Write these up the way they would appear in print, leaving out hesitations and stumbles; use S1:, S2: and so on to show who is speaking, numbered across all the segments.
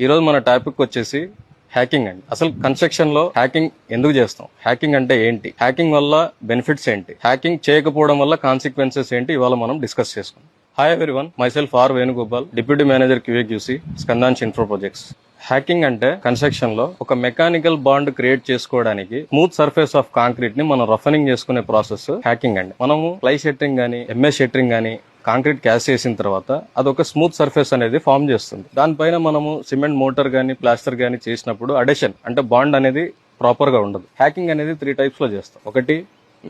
S1: ఈ రోజు మన టాపిక్ వచ్చేసి హ్యాకింగ్ అండి. అసలు కన్స్ట్రక్షన్ లో హ్యాకింగ్ ఎందుకు చేస్తాం, హ్యాకింగ్ అంటే ఏంటి, హ్యాకింగ్ వల్ల బెనిఫిట్స్ ఏంటి, హ్యాకింగ్ చేయకపోవడం వల్ల కాన్సిక్వెన్సెస్ ఏంటి, ఇవాళ మనం డిస్కస్ చేసుకుందాం. Hi everyone, myself R Venugopal, deputy manager QAQC, Skandamsh infra projects. Hacking అంటే కన్స్ట్రక్షన్ లో ఒక మెకానికల్ బాండ్ క్రియేట్ చేసుకోవడానికి స్మూత్ సర్ఫేస్ ఆఫ్ కాంక్రీట్ ని మనం రఫనింగ్ చేసుకునే ప్రాసెస్ హ్యాకింగ్ అండి. మనము ప్లై షెట్టరింగ్ గానీ MS షెట్టరింగ్ గానీ కాంక్రీట్ క్యాస్ట్ చేసిన తర్వాత అదొక స్మూత్ సర్ఫేస్ అనేది ఫామ్ చేస్తుంది. దానిపైన మనము సిమెంట్ మోటార్ గానీ ప్లాస్టర్ గానీ చేసినప్పుడు అడెషన్ అంటే బాండ్ అనేది ప్రాపర్ గా ఉండదు. హ్యాకింగ్ అనేది 3 టైప్స్ లో చేస్తాం. ఒకటి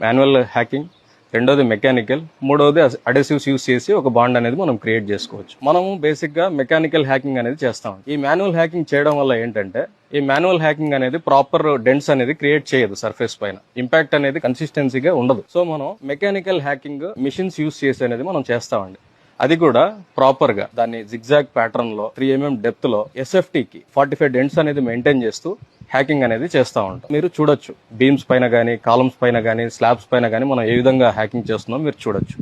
S1: మాన్యువల్ హ్యాకింగ్, రెండోది మెకానికల్, మూడోది అడెసివ్స్ యూస్ చేసి ఒక బాండ్ అనేది మనం క్రియేట్ చేసుకోవచ్చు. మనము బేసిక్ గా మెకానికల్ హ్యాకింగ్ అనేది చేస్తాం. ఈ మాన్యువల్ హ్యాకింగ్ చేయడం వల్ల ఏంటంటే ఈ మాన్యువల్ హ్యాకింగ్ అనేది ప్రాపర్ డెంట్స్ అనేది క్రియేట్ చేయదు, సర్ఫేస్ పైన ఇంపాక్ట్ అనేది కన్సిస్టెన్సీగా ఉండదు. సో మనం మెకానికల్ హ్యాకింగ్ మిషన్స్ యూస్ చేసి అనేది మనం చేస్తామండి. అది కూడా ప్రాపర్ గా దాన్ని జిగ్జాగ్ ప్యాటర్న్ లో 3 mm డెప్త్ లో SFT కి 45 డెంట్స్ అనేది మెయింటైన్ చేస్తూ హ్యాకింగ్ అనేది చేస్తా ఉంటాం. మీరు చూడొచ్చు బీమ్స్ పైన గానీ, కాలమ్స్ పైన గానీ, స్లాబ్స్ పైన గానీ మనం ఏ విధంగా హ్యాకింగ్ చేస్తున్నాం మీరు చూడొచ్చు.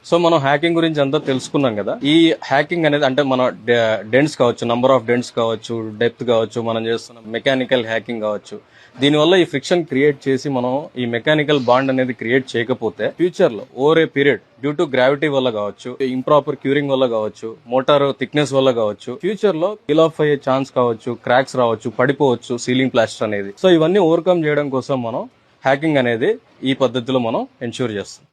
S1: సో మనం హ్యాకింగ్ గురించి అంతా తెలుసుకున్నాం కదా. ఈ హ్యాకింగ్ అనేది అంటే మన డెంట్స్ కావచ్చు, నంబర్ ఆఫ్ డెంట్స్ కావచ్చు, డెప్త్ కావచ్చు, మనం చేస్తున్న మెకానికల్ హ్యాకింగ్ కావచ్చు. దీనివల్ల ఈ ఫ్రిక్షన్ క్రియేట్ చేసి మనం ఈ మెకానికల్ బాండ్ అనేది క్రియేట్ చేయకపోతే ఫ్యూచర్ లో over a period due to gravity వల్ల కావచ్చు, ఇంప్రాపర్ క్యూరింగ్ వల్ల కావచ్చు, మోటార్ థిక్నెస్ వల్ల కావచ్చు, ఫ్యూచర్ లో పీల్ ఆఫ్ అయ్యే ఛాన్స్ కావచ్చు, క్రాక్స్ రావచ్చు, పడిపోవచ్చు సీలింగ్ ప్లాస్టర్ అనేది. సో ఇవన్నీ ఓవర్కమ్ చేయడం కోసం మనం హ్యాకింగ్ అనేది ఈ పద్ధతిలో మనం ఎన్ష్యూర్ చేస్తాం.